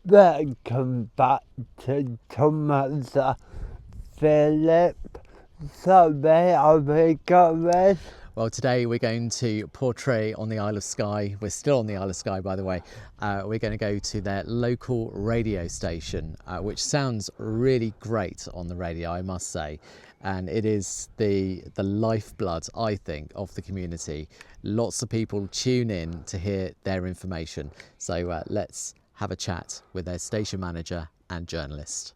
Welcome back to Thomas Philip. So where are we going? Well, today we're going to portray on the Isle of Skye. We're still on the Isle of Skye, by the way. We're going to go to their local radio station, which sounds really great on the radio, I must say. And it is the lifeblood, I think, of the community. Lots of people tune in to hear their information. So let's have a chat with their station manager and journalist.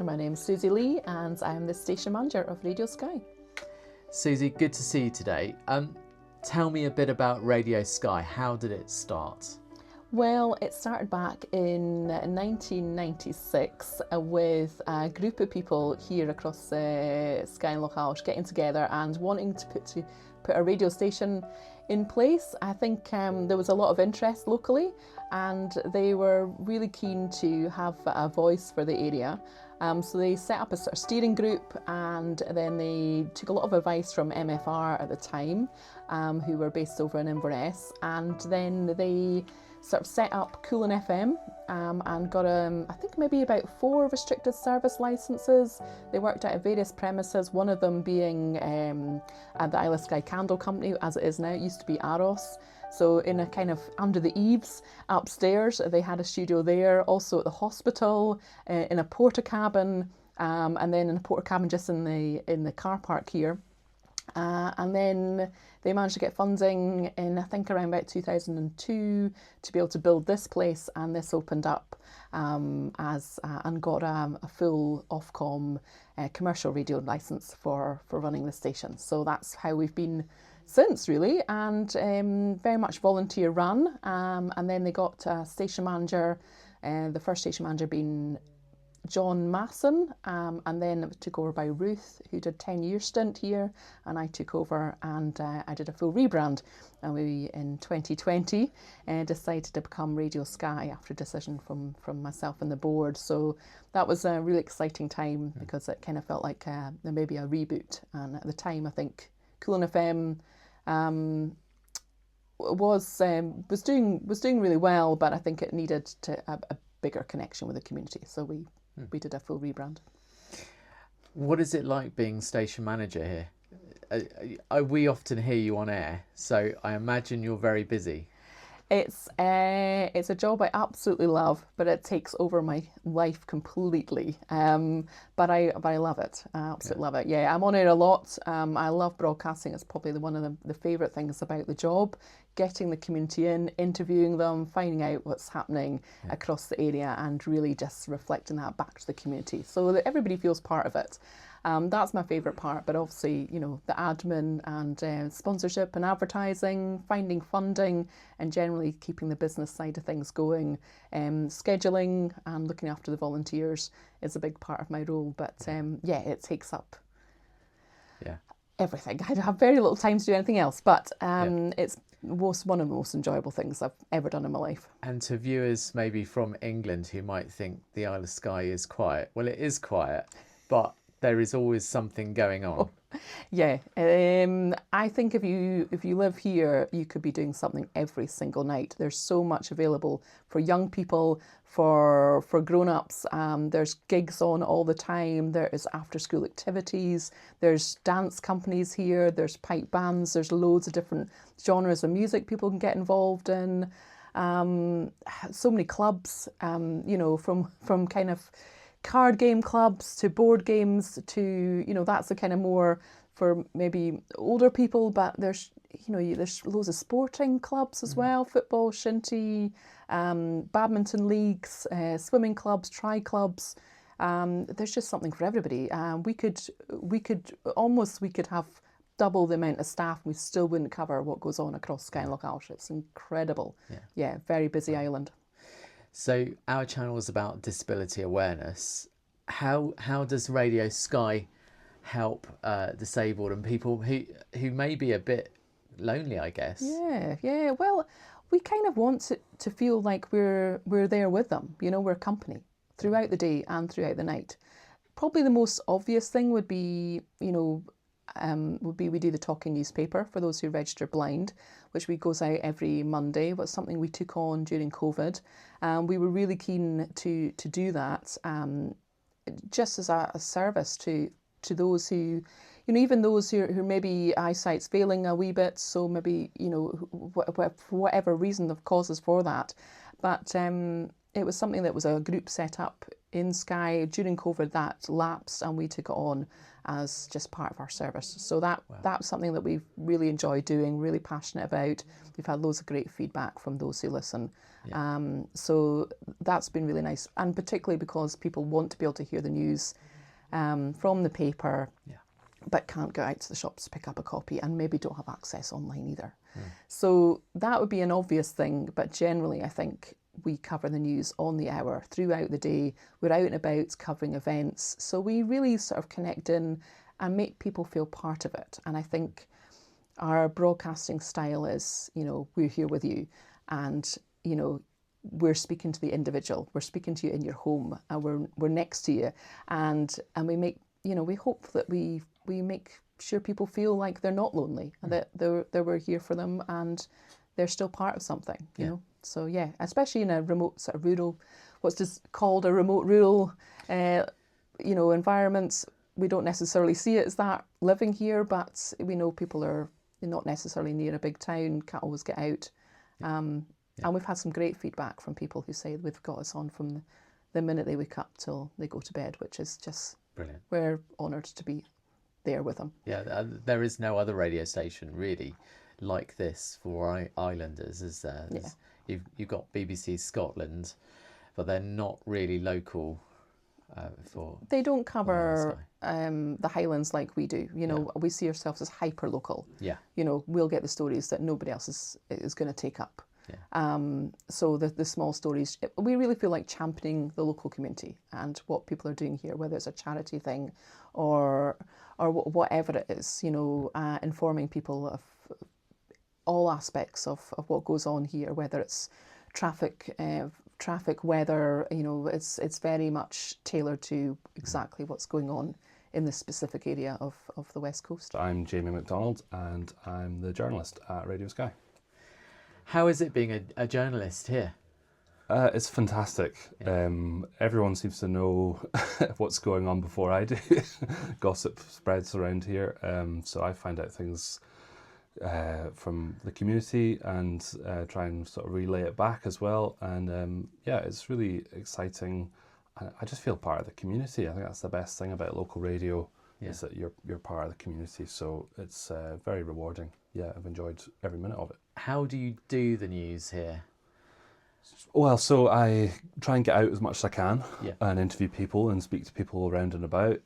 My name's Susie Lee and I am the station manager of Radio Skye. Susie, good to see you today. Tell me a bit about Radio Skye. How did it start? Well, it started back in 1996 with a group of people here across Skye and Loch getting together and wanting to put a radio station in place. I think there was a lot of interest locally and they were really keen to have a voice for the area. So they set up a sort of steering group and then they took a lot of advice from MFR at the time, who were based over in Inverness, and then they sort of set up Coolin FM and got I think maybe about 4 restricted service licences. They worked out of various premises, one of them being at the Isle of Skye Candle Company, as it is now. It used to be Aros. So in a kind of under the eaves upstairs, they had a studio there, also at the hospital, in a porta cabin, and then in a porta cabin just in the car park here. And then they managed to get funding in, I think, around about 2002 to be able to build this place, and this opened up and got a full Ofcom commercial radio licence for running the station. So that's how we've been since, really, and very much volunteer run. And then they got a station manager, the first station manager being John Masson, and then it was took over by Ruth, who did 10-year stint here, and I took over and I did a full rebrand. And we, in 2020, decided to become Radio Skye after a decision from myself and the board. So that was a really exciting time because it kind of felt like there may be a reboot. And at the time, I think Coolin FM was doing really well, but I think it needed a bigger connection with the community. So we did a full rebrand. What is it like being station manager here? We often hear you on air, so I imagine you're very busy. It's a job I absolutely love, but it takes over my life completely. But I love it. I absolutely love it. Yeah, I'm on air a lot. I love broadcasting. It's probably one of the favourite things about the job. Getting the community in, interviewing them, finding out what's happening across the area, and really just reflecting that back to the community so that everybody feels part of it. That's my favourite part, but obviously, you know, the admin and sponsorship and advertising, finding funding, and generally keeping the business side of things going. Scheduling and looking after the volunteers is a big part of my role, but yeah, it takes up everything. I have very little time to do anything else, but it's one of the most enjoyable things I've ever done in my life. And to viewers maybe from England who might think the Isle of Skye is quiet, well, it is quiet, but there is always something going on. Yeah, I think if you live here, you could be doing something every single night. There's so much available for young people, for grown-ups. There's gigs on all the time. There is after-school activities. There's dance companies here. There's pipe bands. There's loads of different genres of music people can get involved in. So many clubs. From kind of card game clubs to board games to, that's the kind of more for maybe older people, but there's loads of sporting clubs as well, football, shinty, badminton leagues, swimming clubs, tri-clubs. There's just something for everybody. We could have double the amount of staff, we still wouldn't cover what goes on across Skye and Loch Alsh. It's incredible. Yeah, very busy island. So our channel is about disability awareness. How does Radio Skye help disabled and people who may be a bit lonely, I guess? Yeah. Well, We kind of want it to feel like we're there with them. We're company throughout the day and throughout the night. Probably the most obvious thing would be, we do the talking newspaper for those who register blind, which goes out every Monday. It was something we took on during COVID. We were really keen to do that, just as a service to those who, even those who maybe eyesight's failing a wee bit, so maybe, for whatever reason, the causes for that. But it was something that was a group set up in Skye during COVID that lapsed, and we took it on as just part of our service. So that's something that we've really enjoyed doing, really passionate about. We've had loads of great feedback from those who listen. So that's been really nice, and particularly because people want to be able to hear the news from the paper, but can't go out to the shops to pick up a copy and maybe don't have access online either. So that would be an obvious thing, but generally I think we cover the news on the hour throughout the day. We're out and about covering events, so we really sort of connect in and make people feel part of it. And I think our broadcasting style is, we're here with you, and we're speaking to the individual, we're speaking to you in your home, and we're next to you, and we make, we hope that we make sure people feel like they're not lonely, and that we're here for them, and they're still part of something, you know. So yeah, especially in a remote sort of rural, what's just called a remote rural, environment. We don't necessarily see it as that living here, but we know people are not necessarily near a big town, can't always get out. And we've had some great feedback from people who say we've got us on from the minute they wake up till they go to bed, which is just brilliant. We're honoured to be there with them. Yeah, there is no other radio station really like this for islanders, is there? You've got BBC Scotland, but they're not really local for... They don't cover the Highlands like we do. We see ourselves as hyper-local. We'll get the stories that nobody else is going to take up. So the small stories, we really feel like championing the local community and what people are doing here, whether it's a charity thing or whatever it is, informing people of all aspects of what goes on here, whether it's traffic, weather, it's very much tailored to exactly what's going on in this specific area of the West Coast. I'm Jamie MacDonald, and I'm the journalist at Radio Skye. How is it being a journalist here? It's fantastic. Everyone seems to know what's going on before I do. Gossip spreads around here, so I find out things from the community and try and sort of relay it back as well. And it's really exciting. I just feel part of the community. I think that's the best thing about local radio, is that you're part of the community. So it's very rewarding. Yeah, I've enjoyed every minute of it. How do you do the news here? Well, so I try and get out as much as I can and interview people and speak to people around and about.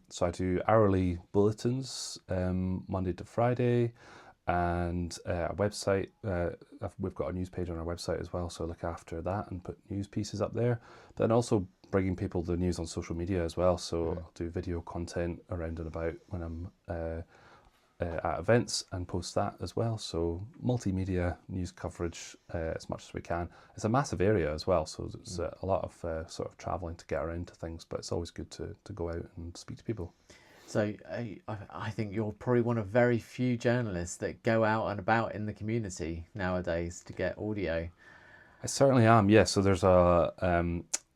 So I do hourly bulletins Monday to Friday, and a website. We've got a news page on our website as well, so I look after that and put news pieces up there. But then also bringing people the news on social media as well. So I'll do video content around and about when I'm at events and post that as well. So multimedia news coverage as much as we can. It's a massive area as well, so there's a lot of sort of travelling to get around to things, but it's always good to go out and speak to people. So I think you're probably one of very few journalists that go out and about in the community nowadays to get audio. I certainly am, yes. So there's a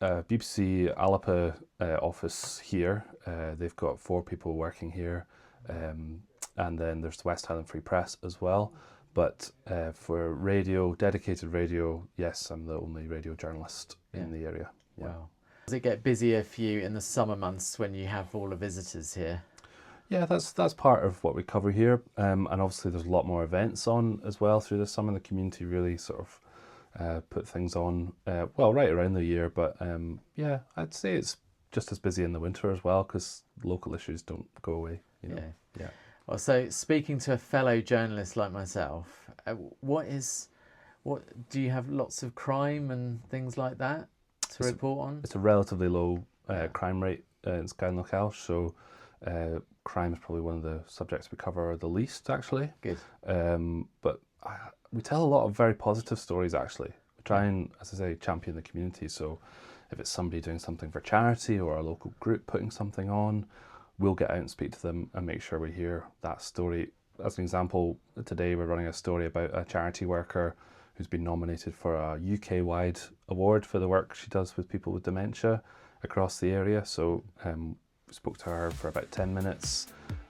BBC Alapa office here. They've got 4 people working here. And then there's the West Highland Free Press as well. But for radio, dedicated radio, yes, I'm the only radio journalist in the area. Yeah. Wow. Does it get busier for you in the summer months when you have all the visitors here? Yeah, that's part of what we cover here. And obviously there's a lot more events on as well through the summer. The community really sort of put things on, right around the year. But yeah, I'd say it's just as busy in the winter as well, because local issues don't go away. You know? Yeah. Well, so speaking to a fellow journalist like myself, what do you have lots of crime and things like that to report on? It's a relatively low crime rate in Skye and Loch Alsh, so crime is probably one of the subjects we cover the least, actually. Good. But we tell a lot of very positive stories, actually. We try and, as I say, champion the community. So if it's somebody doing something for charity or a local group putting something on, we'll get out and speak to them and make sure we hear that story. As an example, today we're running a story about a charity worker who's been nominated for a UK-wide award for the work she does with people with dementia across the area. So we spoke to her for about 10 minutes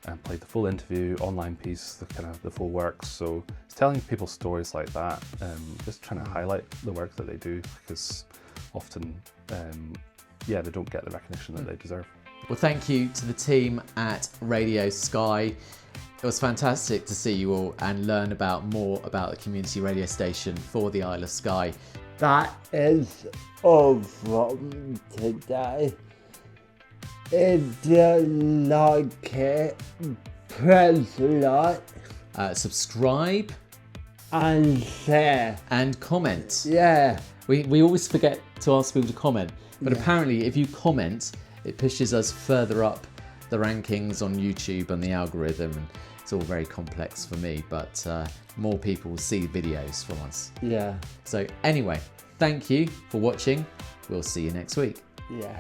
and played the full interview, online piece, the full works. So it's telling people stories like that, just trying to highlight the work that they do, because often, they don't get the recognition that they deserve. Well, thank you to the team at Radio Skye. It was fantastic to see you all and learn more about the community radio station for the Isle of Skye. That is all from today. If you like it, press like, subscribe and share and comment. Yeah. We always forget to ask people to comment, but apparently if you comment, it pushes us further up the rankings on YouTube and the algorithm, and it's all very complex for me, but more people will see videos from us. Yeah. So anyway, thank you for watching. We'll see you next week. Yeah.